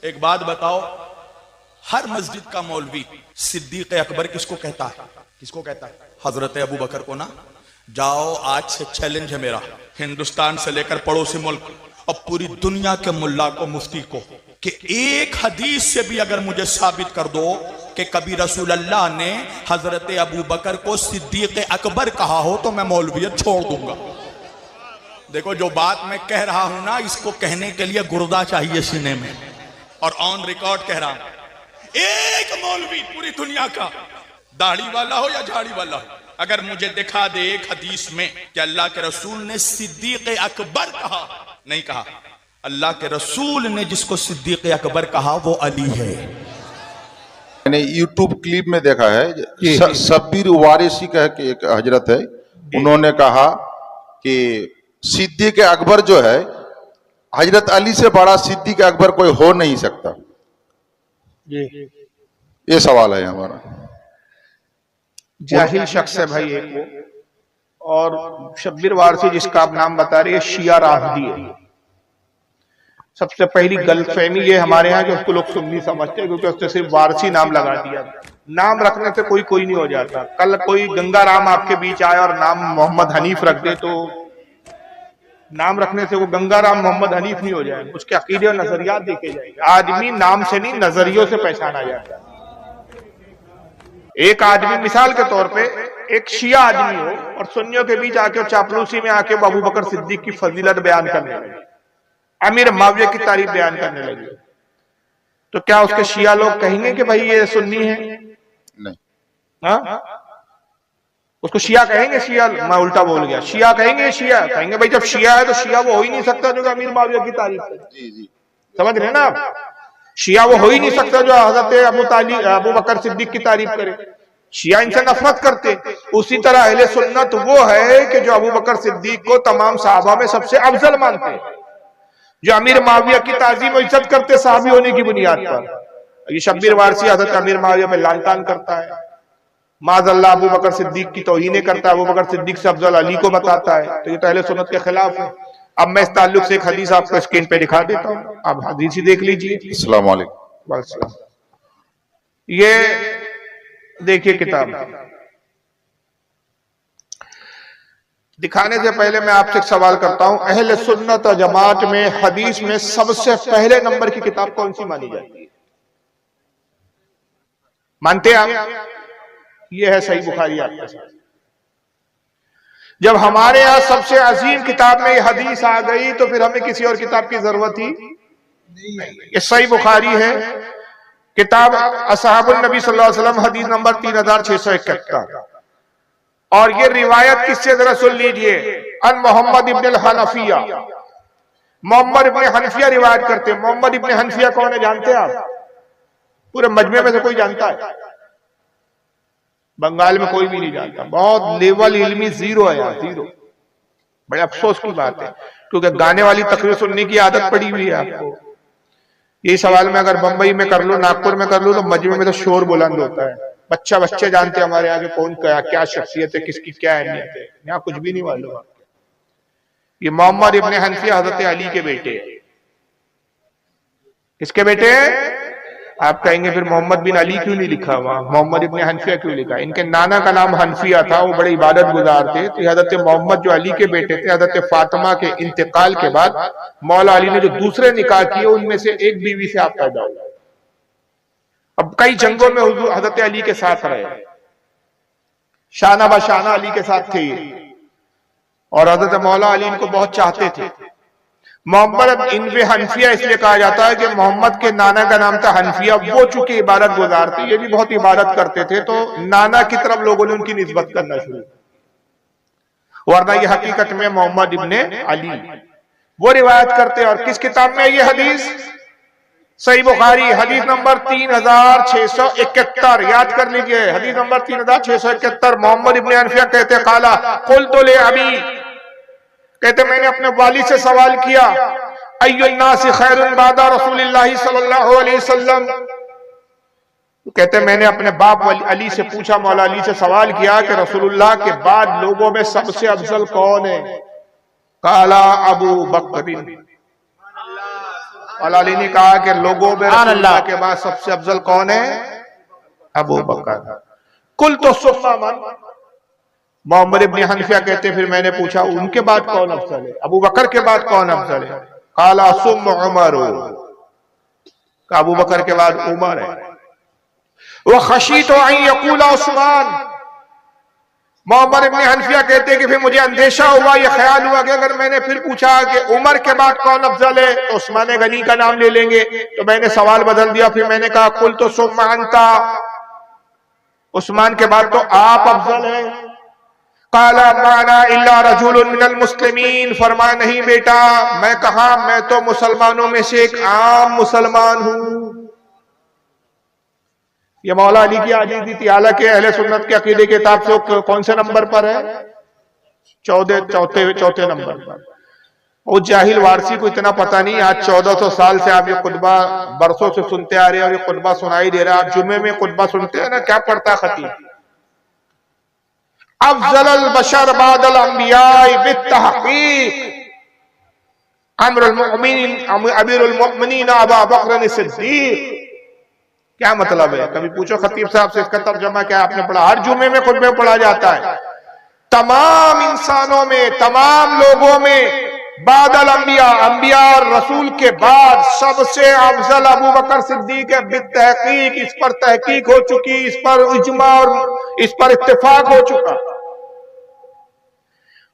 ایک بات بتاؤ، ہر مسجد کا مولوی صدیق اکبر کس کو کہتا ہے؟ کس کو کہتا ہے؟ حضرت ابو بکر کو نا۔ جاؤ، آج سے چیلنج ہے میرا، ہندوستان سے لے کر پڑوسی ملک اور پوری دنیا کے ملا کو، مفتی کو، کہ ایک حدیث سے بھی اگر مجھے ثابت کر دو کہ کبھی رسول اللہ نے حضرت ابو بکر کو صدیق اکبر کہا ہو تو میں مولویت چھوڑ دوں گا۔ دیکھو جو بات میں کہہ رہا ہوں نا، اس کو کہنے کے لیے گردہ چاہیے سینے میں، اور آن ریکارڈ کہہ رہا ہوں۔ ایک مولوی پوری دنیا کا، داڑھی والا ہو یا جھاڑی والا ہو، اگر مجھے دکھا دے ایک حدیث میں کہ اللہ کے رسول نے صدیق اکبر کہا، نہیں کہا۔ اللہ کے رسول نے جس کو صدیق اکبر کہا وہ علی ہے۔ میں نے یوٹیوب کلپ میں دیکھا ہے، شبیر وارثی کا ایک حضرت ہے، انہوں نے کہا کہ صدیق اکبر جو ہے حضرت علی سے بڑا صدیق اکبر کوئی ہو نہیں سکتا۔ یہ سوال ہے ہمارا۔ جاہل شخص ہے بھائی ایک وہ، اور شبیر وارثی جس کا آپ نام بتا رہے ہیں شیعہ رافضی ہے۔ سب سے پہلی غلط فہمی یہ ہمارے ہاں کہ اس کو لوگ سنی سمجھتے ہیں، کیونکہ اس نے صرف وارثی نام لگا دیا۔ نام رکھنے سے کوئی نہیں ہو جاتا۔ کل کوئی گنگا رام آپ کے بیچ آیا اور نام محمد حنیف رکھ دے تو نام رکھنے سے وہ گنگا رام محمد حنیف نہیں ہو جائے، اس کے عقیدے اور نظریات دیکھے جائیں گے۔ آدمی نام سے نہیں نظریوں سے پہچانا جاتا ہے۔ ایک آدمی مثال کے طور پہ ایک شیعہ آدمی ہو اور سنیوں کے بیچ آ کے چاپلوسی میں آ کے ابو بکر صدیق کی فضیلت بیان کرنے لگے، امیر معاویہ کی تعریف بیان کرنے لگے، تو کیا اس کے شیعہ لوگ کہیں گے کہ بھائی یہ سنی ہے؟ نہیں۔ ہاں، اس کو شیعہ کہیں گے؟ شیعہ، میں الٹا بول گیا، شیعہ کہیں گے؟ شیعہ کہیں گے بھائی جب شیعہ ہے تو شیعہ وہ ہو ہی نہیں سکتا جو کہ امیر معاویہ کی تعریف کرے۔ جی سمجھ رہے ہیں نا آپ؟ شیعہ وہ ہو ہی نہیں سکتا جو حضرت ابو بکر صدیق کی تعریف کرے۔ شیعہ ان سے نفرت کرتے۔ اسی طرح اہل سنت وہ ہے کہ جو ابو بکر صدیق کو تمام صحابہ میں سب سے افضل مانتے ہیں، جو امیر معاویہ کی تعظیم و عزت کرتے صحابی ہونے کی بنیاد پر۔ یہ شبیر وارثی حضرت امیر معاویہ میں لعن طعن کرتا ہے، معاذ اللہ ابو بکر صدیق کی توہینیں کرتا ہے، ابو بکر صدیق سے افضل علی کو بتاتا ہے، تو یہ تو اہل سنت کے خلاف ہے۔ اب میں اس تعلق سے ایک حدیث آپ کو اسکرین پہ دکھا دیتا ہوں، آپ حدیث ہی دیکھ لیجئے۔ السلام علیکم۔ یہ دیکھیے کتاب، دکھانے سے پہلے میں آپ سے ایک سوال کرتا ہوں، اہل سنت و جماعت میں حدیث میں سب سے پہلے نمبر کی کتاب کون سی مانی جاتی ہے؟ مانتے ہیں آپ؟ یہ ہے صحیح بخاری آپ کے ساتھ۔ جب ہمارے ہاں سب سے عظیم کتاب میں یہ حدیث آ گئی تو پھر ہمیں کسی اور کتاب کی ضرورت ہی نہیں۔ یہ صحیح بخاری ہے، کتاب اصحاب النبی صلی اللہ علیہ وسلم، حدیث نمبر 3671، اور یہ روایت کس سے ذرا سن لیجئے، ان محمد ابن الحنفیہ، محمد ابن حنفیہ روایت کرتے ہیں۔ محمد ابن حنفیہ کون ہے جانتے ہیں آپ؟ پورے مجمع میں سے کوئی جانتا ہے؟ بنگال میں کوئی بھی نہیں جانتا، بہت لیول علمی زیرو ہے یہاں، زیرو۔ بڑے افسوس کی بات ہے، کیونکہ گانے والی تقریر سننے کی عادت پڑی ہوئی ہے آپ کو۔ یہ سوال میں اگر بمبئی میں کر لو، ناگپور میں کر لو تو مجمع میں تو شور بلند ہوتا ہے، بچے جانتے ہیں ہمارے آگے کون کیا شخصیت ہے، کس کی کیا اہمیت ہے، یہاں کچھ بھی نہیں معلوم۔ یہ محمد ابن حنفیہ حضرت علی کے بیٹے ہیں۔ کس کے بیٹے ہیں؟ آپ کہیں گے پھر محمد بن علی کیوں نہیں لکھا ہوا، محمد ابن حنفیہ کیوں لکھا؟ ان کے نانا کا نام حنفیہ تھا، وہ بڑے عبادت گزار تھے، تو حضرت محمد جو علی کے بیٹے تھے، حضرت فاطمہ کے انتقال کے بعد مولا علی نے جو دوسرے نکاح کیے ان میں سے ایک بیوی سے آپ پیدا ہوئے۔ اب کئی جنگوں میں حضور حضرت علی کے ساتھ رہے، شانہ بشانہ علی کے ساتھ تھے یہ، اور حضرت مولا علی ان کو بہت چاہتے تھے۔ محمد ابن حنفیہ اس لیے کہا جاتا ہے کہ محمد کے نانا کا نام تھا حنفیہ، وہ چونکہ عبادت گزار تھے، یہ بھی بہت عبادت کرتے تھے، تو نانا کی طرف لوگوں نے ان کی نسبت کرنا شروع، ورنہ یہ حقیقت میں محمد ابن علی وہ روایت کرتے۔ اور کس کتاب میں یہ حدیث؟ صحیح بخاری، حدیث نمبر 3671، یاد کر لیجئے، حدیث نمبر 3671۔ محمد ابن حنفیہ کہتے قالا قلت لابی، کہتے میں نے اپنے والد سے سوال کیا، ای الناس خیر بعد رسول اللہ صلی اللہ علیہ وسلم، کہتے میں نے اپنے باپ علی سے پوچھا، مولا علی سے سوال کیا کہ رسول اللہ کے بعد لوگوں میں سب سے افضل کون ہے؟ قالا ابو بکر، مولا علی نے کہا کہ لوگوں میں رسول اللہ کے بعد سب سے افضل کون ہے؟ ابو بکر۔ قلت ثم من؟ محمد ابن حنفیہ کہتے پھر میں نے پوچھا ان کے بعد کون افضل ہے، ابو بکر کے بعد کون افضل ہے؟ قال ثم عمر، کہ ابو بکر کے بعد عمر ہے۔ وخشیت ان یقول عثمان، محمد ابن حنفیہ کہتے ہیں کہ پھر مجھے اندیشہ ہوا، یہ خیال ہوا کہ اگر میں نے پھر پوچھا کہ عمر کے بعد کون افضل ہے تو عثمان غنی کا نام لے لیں گے، تو میں نے سوال بدل دیا، پھر میں نے کہا قلت ثم انت، عثمان کے بعد تو آپ افضل ہیں۔ قال ما انا الا رجل من المسلمین، فرمایا نہیں بیٹا میں کہاں، میں تو مسلمانوں میں سے ایک عام مسلمان ہوں۔ یہ مولا علی کی عاجزی تھی، حالانکہ اہل سنت کے عقیدے کے کتاب سے کون سے نمبر پر ہے؟ چوتھے نمبر پر۔ وہ جاہل وارسی کو اتنا پتہ نہیں، آج 1400 سال سے آپ یہ خطبہ برسوں سے سنتے آ رہے ہیں اور یہ خطبہ سنائی دے رہا ہے۔ آپ جمعے میں خطبہ سنتے ہیں نا، کیا پڑھتا ہے خطیب؟ افضل البشر بعد الانبیاء بالتحقیق امیر المؤمنین ابا بکر صدیق۔ کیا مطلب ہے؟ کبھی پوچھو خطیب صاحب سے اس کا ترجمہ کیا آپ نے پڑھا؟ ہر جمعے میں خطبے پڑھا جاتا ہے۔ تمام انسانوں میں، تمام لوگوں میں بعد الانبیاء، انبیاء اور رسول کے بعد سب سے افضل ابو بکر صدیق ہے بالتحقیق، اس پر تحقیق ہو چکی، اس پر اجماع اور اس پر اتفاق ہو چکا۔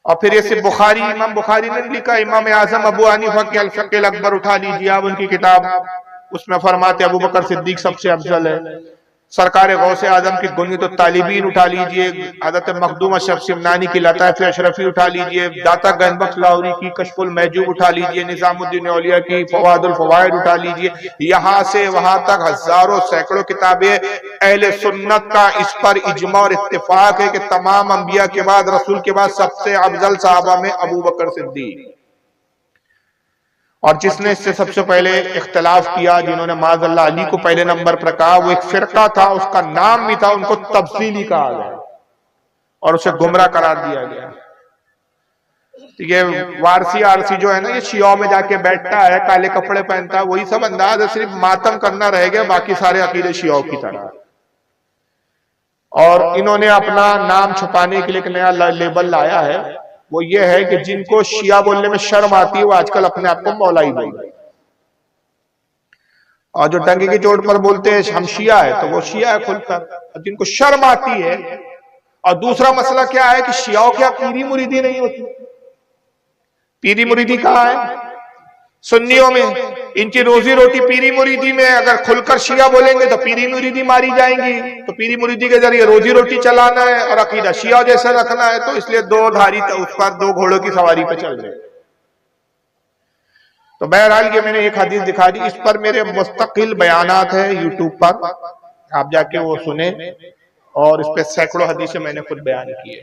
اور پھر اسے بخاری، امام بخاری نے لکھا، امام اعظم ابو حنیفہ کے الفقہ الاکبر اٹھا لیجیے آپ ان کی کتاب، اس میں فرماتے ابو بکر صدیق سب سے افضل ہے۔ سرکار غوث اعظم کی گنیت الطالبین اٹھا لیجئے، حضرت مخدوم اشرف سمنانی کی لطائف اشرفی اٹھا لیجئے، داتا گہن بخش لاہوری کی کشف المحجوب اٹھا لیجئے، نظام الدین اولیاء کی فوائد الفوائد اٹھا لیجئے، یہاں سے وہاں تک ہزاروں سینکڑوں کتابیں۔ اہل سنت کا اس پر اجماع اور اتفاق ہے کہ تمام انبیاء کے بعد، رسول کے بعد سب سے افضل صحابہ میں ابو بکر صدیق۔ اور جس نے اس سے سب سے پہلے اختلاف کیا، جنہوں نے معاذ اللہ علی کو پہلے نمبر پر کہا، وہ ایک فرقہ تھا، اس کا نام بھی تھا، ان کو تفصیلی کہا گیا اور اسے گمراہ قرار دیا گیا۔ یہ وارسی آرسی جو ہے نا، یہ شیعوں میں جا کے بیٹھتا ہے، کالے کپڑے پہنتا ہے، وہی سب انداز ہے، صرف ماتم کرنا رہ گیا، باقی سارے عقیدے شیعوں کی طرح۔ اور انہوں نے اپنا نام چھپانے کے لیے ایک نیا لیبل لایا ہے، وہ یہ ہے کہ جن کو شیعہ بولنے میں شرم آتی ہے وہ آج کل اپنے آپ کو مولائی بولتے ہیں، اور جو ڈنگے کی چوٹ پر بولتے ہیں ہم شیعہ ہے تو وہ شیعہ ہے کھل کر، اور جن کو شرم آتی ہے۔ اور دوسرا مسئلہ کیا ہے کہ شیعوں کیا پیری مریدی نہیں ہوتی؟ پیری مریدی کہاں ہے؟ سنیوں میں۔ ان کی روزی روٹی پیری مریدی میں، اگر کھل کر شیعہ بولیں گے تو پیری مریدی ماری جائیں گی، تو پیری مریدی کے ذریعے روزی روٹی چلانا ہے اور عقیدہ شیعہ جیسا رکھنا ہے، تو اس لیے دو دھاری اس پر دو گھوڑوں کی سواری پہ چل رہے۔ تو بہرحال یہ میں نے ایک حدیث دکھا دی، اس پر میرے مستقل بیانات ہیں یوٹیوب پر، آپ جا کے وہ سنیں، اور اس پہ سینکڑوں حدیثیں میں نے خود بیان کی ہے۔